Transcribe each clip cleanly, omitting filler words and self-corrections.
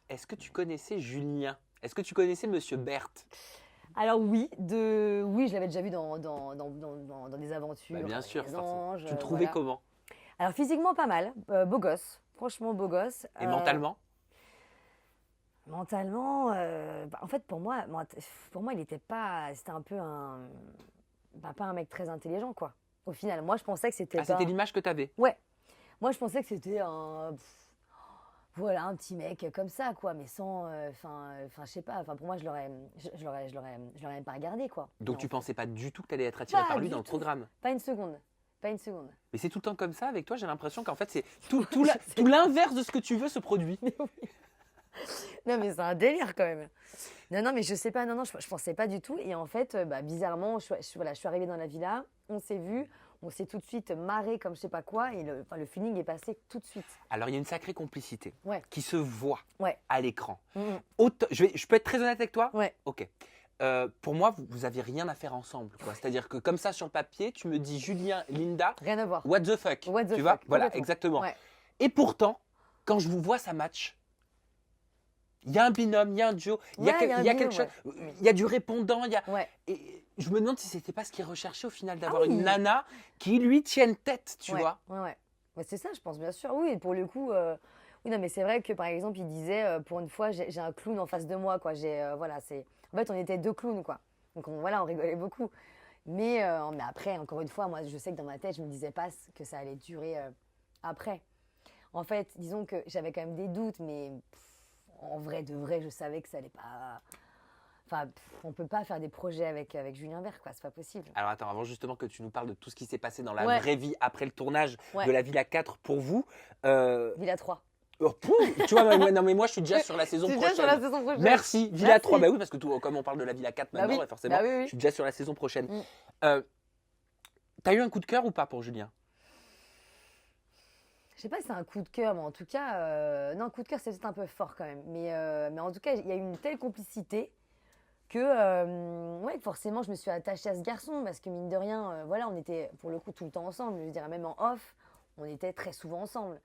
est-ce que tu connaissais Julien? Est-ce que tu connaissais Monsieur Berthe? Alors oui, je l'avais déjà vu dans des aventures, Bah, bien avec sûr, les forcément. anges. Tu le trouvais voilà. comment? Alors physiquement pas mal, beau gosse, franchement beau gosse. Et mentalement? Mentalement, en fait pour moi, il était pas, c'était un peu pas un mec très intelligent quoi. Au final, moi je pensais que c'était Ah, c'était pas, l'image que tu avais. ouais, moi je pensais que c'était voilà, un petit mec comme ça quoi, mais sans, je sais pas, pour moi je l'aurais même pas regardé quoi. Donc Mais tu en fait, pensais pas du tout que tu allais être attiré pas par lui du dans le tout. programme. Pas une seconde, pas une seconde. Mais c'est tout le temps comme ça avec toi, j'ai l'impression qu'en fait c'est Je sais tout l'inverse de ce que tu veux se produit. Non, mais c'est un délire quand même. Non, mais je sais pas, non, je pensais pas du tout. Et en fait, bizarrement, voilà, je suis arrivée dans la villa, on s'est vu, on s'est tout de suite marré comme je sais pas quoi, et le feeling est passé tout de suite. Alors il y a une sacrée complicité Ouais. qui se voit Ouais. à l'écran. Mhm. Je peux être très honnête avec toi? Ouais. Ok. Pour moi, vous aviez rien à faire ensemble, quoi. C'est-à-dire que comme ça sur le papier, tu me dis Julien, Linda, Rien à voir. what the fuck, What the tu vois? fuck, Voilà, complètement. exactement. Ouais. Et pourtant, quand je vous vois, ça match. Il y a un binôme, il y a un duo, il y a, Ouais, il y a un il y a binôme, quelque chose, il y a du répondant, il y a. Ouais. Et je me demande si c'était pas ce qu'il recherchait au final d'avoir Ah oui. une nana qui lui tienne tête, tu Ouais, vois. Ouais. Ouais, c'est ça, je pense, bien sûr. Oui, et pour le coup, oui, non, mais c'est vrai que par exemple, il disait, pour une fois, j'ai un clown en face de moi, quoi. Voilà, c'est. En fait, on était deux clowns, quoi. Donc voilà, on rigolait beaucoup. Mais après, encore une fois, moi, je sais que dans ma tête, je me disais pas que ça allait durer après. En fait, disons que j'avais quand même des doutes, mais en vrai, de vrai, je savais que ça allait pas. Enfin, on peut pas faire des projets avec Julien Vert, quoi. C'est pas possible. Alors attends, avant justement que tu nous parles de tout ce qui s'est passé dans la Ouais. vraie vie après le tournage Ouais. de la Villa 4 pour vous. Villa 3. Tu vois, non mais moi je suis déjà sur la saison Tu es prochaine. déjà sur la saison prochaine. Merci, Villa Merci. 3. Bah oui, parce que comme on parle de la Villa 4 Bah maintenant, oui. ouais, forcément, Bah oui, oui. je suis déjà sur la saison prochaine. Mm. T'as eu un coup de cœur ou pas pour Julien? Je sais pas si c'est un coup de cœur, mais en tout cas, non, coup de cœur, c'est peut-être un peu fort quand même. Mais en tout cas, il y a eu une telle complicité que, ouais, forcément, je me suis attachée à ce garçon parce que mine de rien, voilà, on était pour le coup tout le temps ensemble. Je dirais même en off, on était très souvent ensemble.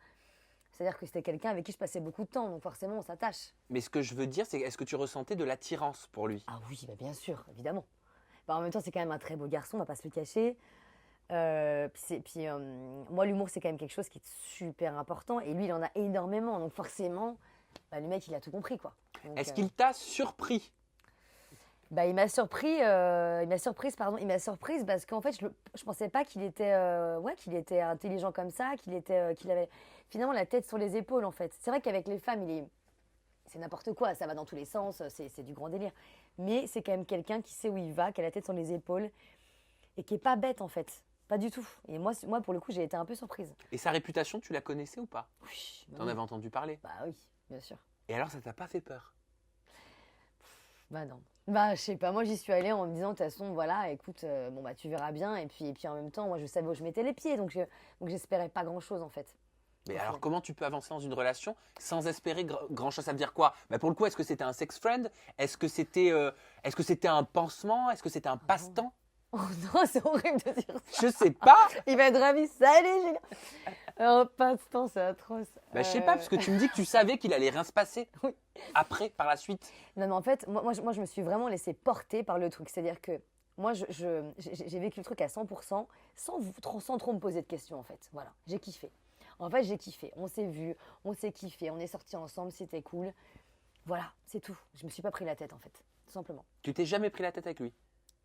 C'est-à-dire que c'était quelqu'un avec qui je passais beaucoup de temps, donc forcément, on s'attache. Mais ce que je veux dire, c'est est-ce que tu ressentais de l'attirance pour lui? Ah oui, bah bien sûr, évidemment. En même temps, c'est quand même un très beau garçon, on va pas se le cacher. Moi, l'humour, c'est quand même quelque chose qui est super important. Et lui, il en a énormément. Donc forcément, le mec, il a tout compris, quoi. Donc, Est-ce qu'il t'a surpris? il m'a surprise parce qu'en fait, je pensais pas qu'il était, qu'il était intelligent comme ça, qu'il avait finalement la tête sur les épaules, en fait. C'est vrai qu'avec les femmes, c'est n'importe quoi, ça va dans tous les sens, c'est du grand délire. Mais c'est quand même quelqu'un qui sait où il va, qui a la tête sur les épaules et qui est pas bête, en fait. Pas du tout. Et moi, pour le coup, j'ai été un peu surprise. Et sa réputation, tu la connaissais ou pas? Oui. T'en avais entendu parler? Bah oui, bien sûr. Et alors, ça t'a pas fait peur? Bah non. Je sais pas, moi j'y suis allée en me disant de toute façon, voilà, écoute, tu verras bien. Et puis en même temps, moi je savais où je mettais les pieds, donc j'espérais pas grand-chose en fait. Mais alors, comment tu peux avancer dans une relation sans espérer grand-chose? Ça veut dire quoi? Pour le coup, est-ce que c'était un sex friend? Est-ce que c'était un pansement? Est-ce que c'était un passe-temps? Oh non, c'est horrible de dire ça. Je sais pas. Il va être ravi. Salut, Julien. Oh, pas de temps, c'est atroce. Je sais pas, parce que tu me dis que tu savais qu'il allait rien se passer Oui. après, par la suite. Non, mais en fait, moi, je me suis vraiment laissée porter par le truc. C'est-à-dire que moi, j'ai vécu le truc à 100% sans trop me poser de questions, en fait. Voilà, j'ai kiffé. En fait, j'ai kiffé. On s'est vus, on s'est kiffé, on est sortis ensemble, c'était cool. Voilà, c'est tout. Je me suis pas pris la tête, en fait, tout simplement. Tu t'es jamais pris la tête avec lui?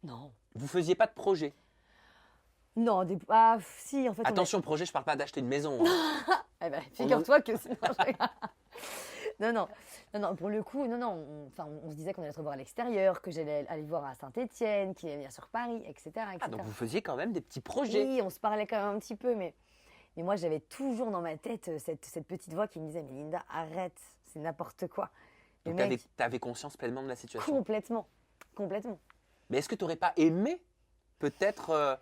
Non. Vous faisiez pas de projet? Non, si, en fait. Attention, projet, je parle pas d'acheter une maison. Hein. Eh ben, figure-toi que sinon. Non, pour le coup, non. On se disait qu'on allait se revoir à l'extérieur, que j'allais aller voir à Saint-Étienne, qu'il allait venir sur Paris, etc., etc. Ah, donc vous faisiez quand même des petits projets. Oui, on se parlait quand même un petit peu, mais moi, j'avais toujours dans ma tête cette petite voix qui me disait, mais Linda, arrête, c'est n'importe quoi. Donc t'avais conscience pleinement de la situation. Complètement. Mais est-ce que tu n'aurais pas aimé peut-être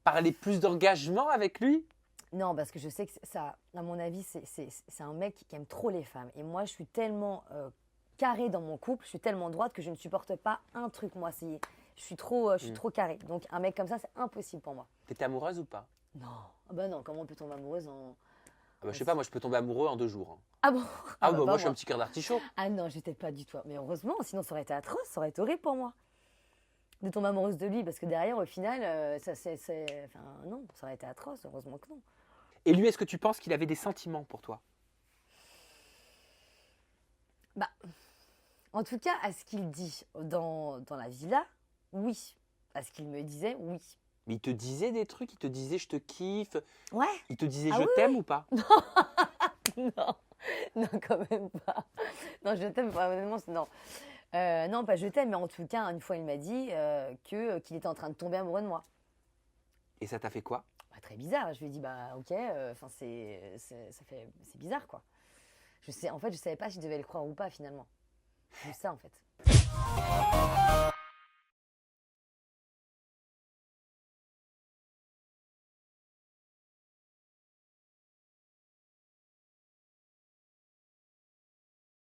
parler plus d'engagement avec lui? Non, parce que je sais que ça, à mon avis, c'est un mec qui aime trop les femmes. Et moi, je suis tellement carrée dans mon couple, je suis tellement droite que je ne supporte pas un truc, moi. Je suis trop carrée. Donc, un mec comme ça, c'est impossible pour moi. T'étais amoureuse ou pas? Non. Ah bah non, comment on peut tomber amoureuse Ah bah, je sais pas, moi je peux tomber amoureux en 2 jours, hein. Ah bon? Ah bah, bah pas moi je suis un petit cœur d'artichaut. Ah non, j'étais pas du tout. Mais heureusement, sinon ça aurait été atroce, ça aurait été horrible pour moi. De tomber amoureuse de lui, parce que derrière, au final, enfin, non, ça aurait été atroce, heureusement que non. Et lui, est-ce que tu penses qu'il avait des sentiments pour toi? Bah, en tout cas, à ce qu'il dit dans la villa, oui. À ce qu'il me disait, oui. Mais il te disait des trucs, il te disait je te kiffe, Ouais. il te disait Ah je oui, t'aime ou pas? Non, non, quand même pas. Non, je t'aime, honnêtement, non. Non, pas je t'aime, mais en tout cas, une fois, il m'a dit qu'il était en train de tomber amoureux de moi. Et ça t'a fait quoi? Bah, très bizarre. Je lui ai dit, bah, ok, c'est bizarre, quoi. En fait, je savais pas si je devais le croire ou pas, finalement. C'est ça, en fait.